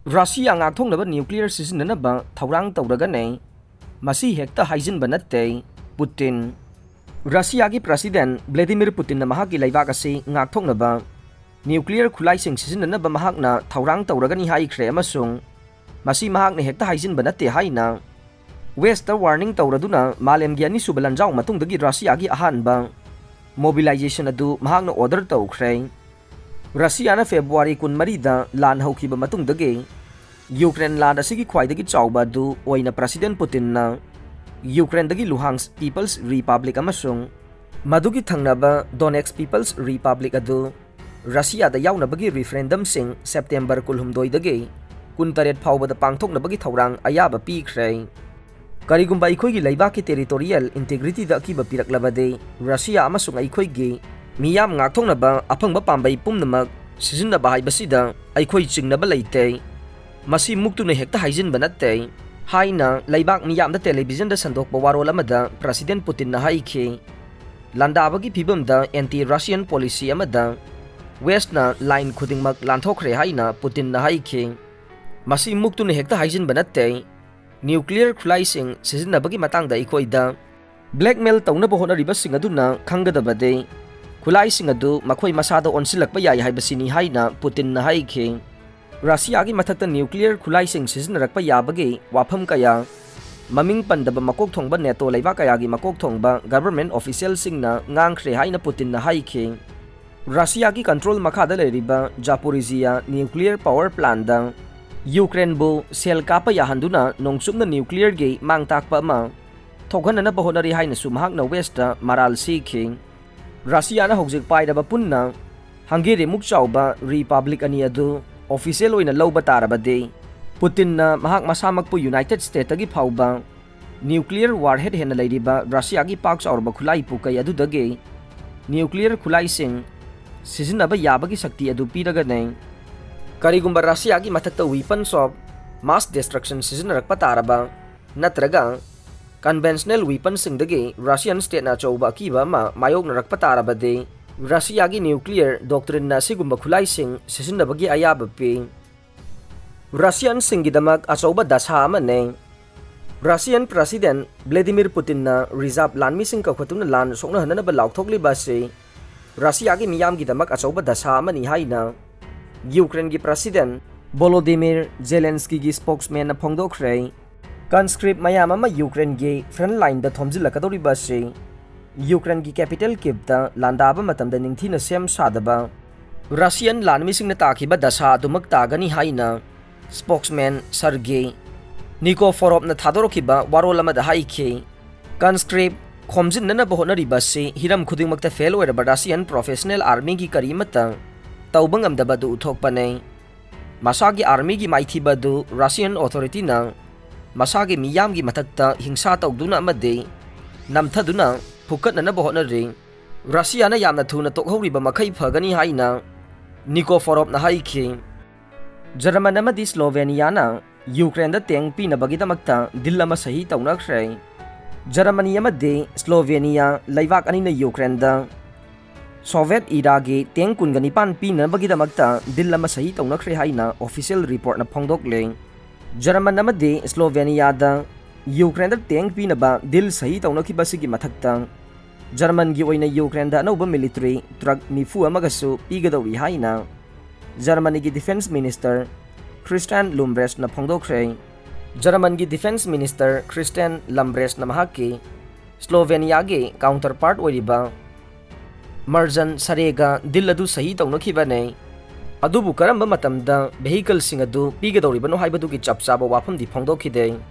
Russia ngakthongnaba nuclear sisinanaba thawrang tawragane masi hekta haijinba natte Putin. Russia gi President Vladimir Putin na mahaki laibak asi ngakthongnaba nuclear khulaising sisinanaba mahakna thawrang tawragani haikhre amasung masi mahakna hekta haijinba natte haina West warning tawraduna malemgi ani subalanjaw matungdagi Russia gi ahanba mobilization adu mahakna order tawkhre. Russia na February 13 lan haukiba matungdagi Ukraine land asigi khwaidagi chawba du oina President Putin na Ukraine dagi Luhansk People's Republic amasung madugi thangnaba Donetsk People's Republic adu Russia da yawnabagi referendum sing September 12 dagi 18 phawbada pangthoknabagi thawrang ayaba pikhrei. Karigumba ikhoigi laibaki territorial integrity da akiba piraklabade Russia amasung ikhoigi miyam ngakthongnaba aphangba pambai pumnamak sizinaba haibasida aikhoi chingnaba leite masi muktuna hekta haijinba natte haina laibak miyamda television da sandokba warol amada President Putin na haikhe landabagi phibamda anti-Russian policy amada West na line khudingmak lanthokre haina Putin na haikhe masi muktuna hekta haijinba natte nuclear khulaising sizinabagi matangda ikoida blackmail tawnaba honariba sing aduna khanggadabade khulaising adu makhoi masada onsilakpa yai haibasini haina Putin na haikhe Russia gi mathakta nuclear khulaising sizinrakpa yabagi wafam kaya maming pandaba makok thongba NATO leiba kaya gi makok thongba government official singna ngangkhre haina Putin na haikhe Russia gi control makhada leriba Zaporizhia nuclear power plant da Ukraine bu sel kapa yahanduna nongchumna nuclear gi mangtakpa ma thoghanana bahonari haina sumhakna West maral sikhe Russia na hogjik paidaba punna Hungary mukchauba republic ani adu official oina lawba tarabade Putin na mahak masamak pu United States agi phawba nuclear warhead hena leiriba Russia gi pak chaurba khulai pu kai adu dage nuclear khulai sing sizinaba yabagi sakti adu piraga nei karigumba Russia gi mathakta weapons of mass destruction sizinrakpa taraba natraga conventional weapons sing dage Russian state na chauba kiba ma mayok narakpa tarabade Russia gi nuclear doctrine na sigumba khulai sing sisinabagi ayaba pe Russian singidamak achauba dasha amane Russian President Vladimir Putin na reserve lanmi sing kakhatuna lan sokna hanana ba laukthokli ba se Russia gi miyam gi damak achauba dasha amani haina Ukraine gi President Volodymyr Zelensky gi spokesman na phongdokhrei conscript mayam ama Ukraine gi front line da thomjilakadori ba se Ukraine gi capital Kyiv da landaba matamda ningthina sem sadaba Russian lanmi singna takhiba dasha dumak tagani haina spokesman Sergei Nikiforov na thadorokhiba warolama da haikhe conscript khomjinnana bahonariba se hiram khudingmakta fail oiraba Russian professional army gi karimata tawbangamdaba du uthokpane masagi army gi maithiba du Russian authority na masagi miyam gi mathakta hingsa tawduna amade namthaduna phukatnana bahonari Russia na yamna thuna tokhoriba makhai phagani haina Nikiforov na haikhe German amadi Slovenia na Ukraine da teng pinabagi damakta dillama sahi tawnakhre Germany amadi Slovenia laibak ani na Ukraine da Soviet era gi teng kungani pan pinabagi damakta dillama sahi tawnakhre haina official report na phongdokle German amadi Slovenia da Ukraine da teng pinaba dil sahi tawnakhiba sigi mathakta German gi oina Ukraine da anauba military truck nifu amagasu pigadawi haina Germany gi defense minister Christian Lambrecht na phongdokhrei German gi defense minister Christian Lambrecht na mahaki Slovenia gi counterpart oiriba Marjan Sarega dilladu sahi tawnakhiba nei adubu karamba matamda vehicle sing adu pigadawi bano haibadu gi chapchaba wafam di phongdokhide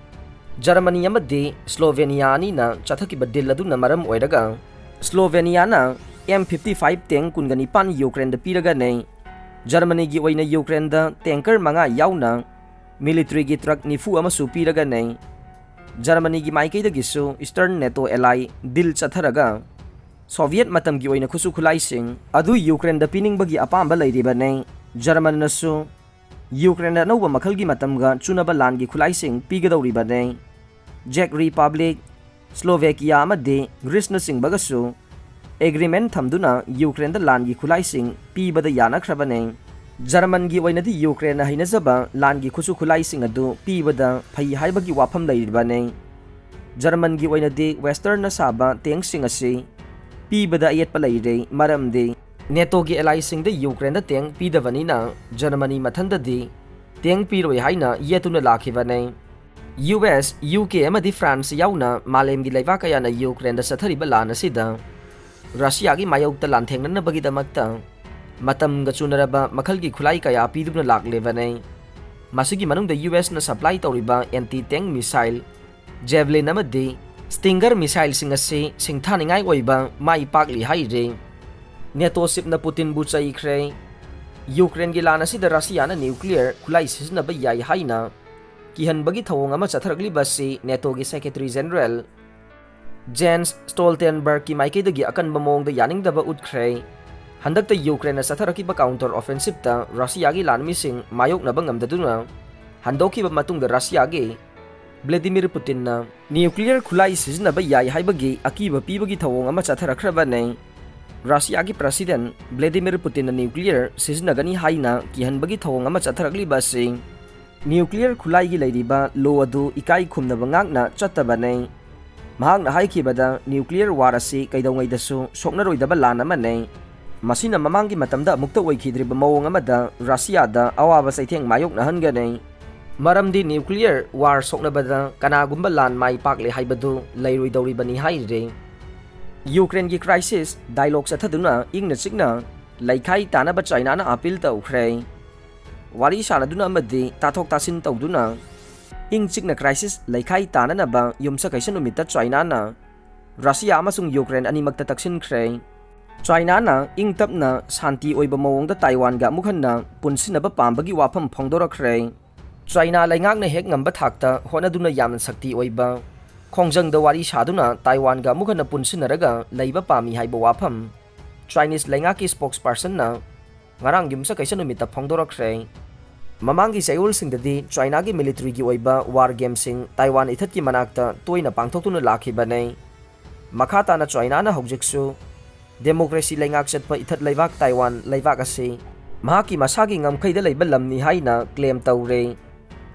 Germany amadi Slovenia ni na chathakiba dil adu na maram oiraga Slovenia na M55 tank kungani pan Ukraine da piraga nei Germany gi oina Ukraine da tanker manga yauna military gi truck nifu amasu piraga nei Germany gi maikai da gisu Eastern NATO ally dil chatharaga Soviet matam gi oina khusu khulai sing adu Ukraine da pining bagi apamba leiriba nei German nasu Ukraine da noba makhal gi matam ga chunaba lan gi khulai sing pigadawriba nei Czech Republic Slovakia amadi Greece na sing bagasu agreement thamduna Ukraine da lan gi khulai sing pibada yanakhrabane German की ओइनदी Ukraine हैनजबा लान की खुसु खुलाइसिंग अदु पीबदा फै हाइबगी वाफम लैरिबाने German की ओइनदी western न साबा टेंगसिंग असी पीबदा येतपा लैरे मरमदे NATO की एलाइसिंग द यूक्रेन द टेंग पीदबनिना जर्मनी मथंददी टेंग पीरोय हाइना येतुना लाखिबने US, UK अमदी फ्रांस याउना मालेम की लैबा कयाना यूक्रेन द सथरिबा लान असिदा रशिया की मायोक्ता लांथेंगनबगीदमक्ता मतम गचुनरबा मखल की खुलाई कया पीदुना लाकलेबने मसिगी मनुंग द US न सप्लाई तौरिबा एंटी टैंक मिसाइल जेवलिन अमदी स्टिंगर मिसाइल सिंग असे सिंथानिंगाई ओइबा माई पाकली हाइरे नेटो सिपना पुतिन बु चैख्रे यूक्रेन की लान असिदा रशिया न न्यूक्लियर खुलाई सिजनबा याई हाइना किहनबगी थवोंग अमा चथरगलिबसी नेटो की सेक्रेटरी जनरल जेन्स स्टोल्टेनबर्ग की माइकेदगी अकनबा मोंगदा यानिंगदबा उठख्रे हंदकता यूक्रेन चथरकिबा काउंटर ऑफेंसिव रशिया की लानमिसिंग मायोकनबा ngamdaduna हंदोखिबा मतुंगदा रशिया की व्लादिमीर पुतिन न्यूक्लियर खुलाई सिजनबा याई हाइबगी अकीबा पीबगी थवोंग अमा चथरख्रबने रशिया की प्रेसिडेंट व्लादिमीर पुतिन न्यूक्लियर सिजनगनी हाइना किहनबगी थवोंग अमा चथरगलिबसी न्यूक्लियर खुलाई की लैरिबा लो अदु इकाई खुमनबा ngakna चत्तबने महाकना हाइखिबदा न्यूक्लियर वार असी कैदौंगैदसु सोकनरोइदबा लान अमने मसिना ममांगी मतमदा मुक्ता ओइखिद्रिबा मवोंग अमदा रशियादा अवाबा सैथेंग मायोकनहनगने मरमदी न्यूक्लियर वार सोकनबदा कनागुम्बा लान माई पाकले हाइबदु लैरोइदौरिबनी हाइरे यूक्रेन की क्राइसिस डायलॉग चथदुना इंगना चिकना लैखाई तानबा चाइनाना अपील तौख्रे वारी सानदुना अमदी ताथोक तासिन तौदुना इंग चिकना क्राइसिस लैखाई ताननबा युमसा कैसन नुमिता चाइनाना रशिया अमसुंग यूक्रेन अनिमक्ता तक्सिनख्रे चाइनाना इंग तपना शांति ओइबा मवोंगदा ताइवानगा मुखन्ना पुनसिनबा पाम्बगी वाफम फोंदोरख्रे चाइना लैंगाकना हेक ngamba थाकता होनदुना यामन शक्ति ओइबा खोंजंगदा वारी सादुना ताइवानगा मुखन्ना पुनसिनरगा लैबा पामी हाइबा वाफम चाइनीज लैंगाकी स्पोक्सपर्सन ना ngarang yumsa kaisa numita phongdorokre mamangi sayul singdadi China gi military gi oiba war game sing Taiwan ithat ki manakta toina pangthoktuna lakhibane makhata na China na hogjiksu democracy laingak chatpa ithat laibak Taiwan laibak ase mahaki masagi ngamkhaida leiba lamni haina claim tawre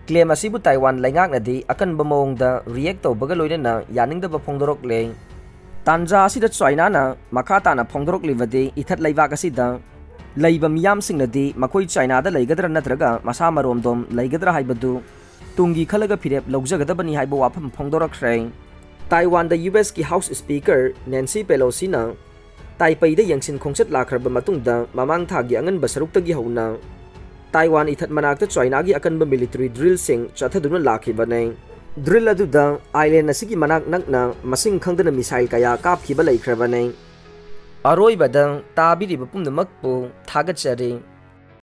claim asibu Taiwan laingak nadi akan bamong da react tawbaga loina yaningda ba phongdorok le tanja asida China na makhata na phongdorok livade ithat laibak asida लैबा मियामसिंगनदी मखोई चाइनादा लैगदरा नत्रगा मसा मरोमदोम लैगदरा हाइबदु Tungi खलगा फिरेप लौजगदबनी हाइबा वाफम फोंदोरख्रे Taiwan the US की house speaker Nancy Pelosi ना ताइपेइदा यंगसिन खोंचत लाखरबा मतुंगदा ममांग थागी अंगनबा सरुक्तगी हौना Taiwan इथत मनाक्ता चाइनागी अकनबा military drill सिंग चथदुना लाखिबने drill अदुदा island असिगी मनाक नकना मसिंग खंगदना missile कया कापखिबा लैख्रबने अरोइबदा ताबिरिबा पुमनमकपु थागतचरे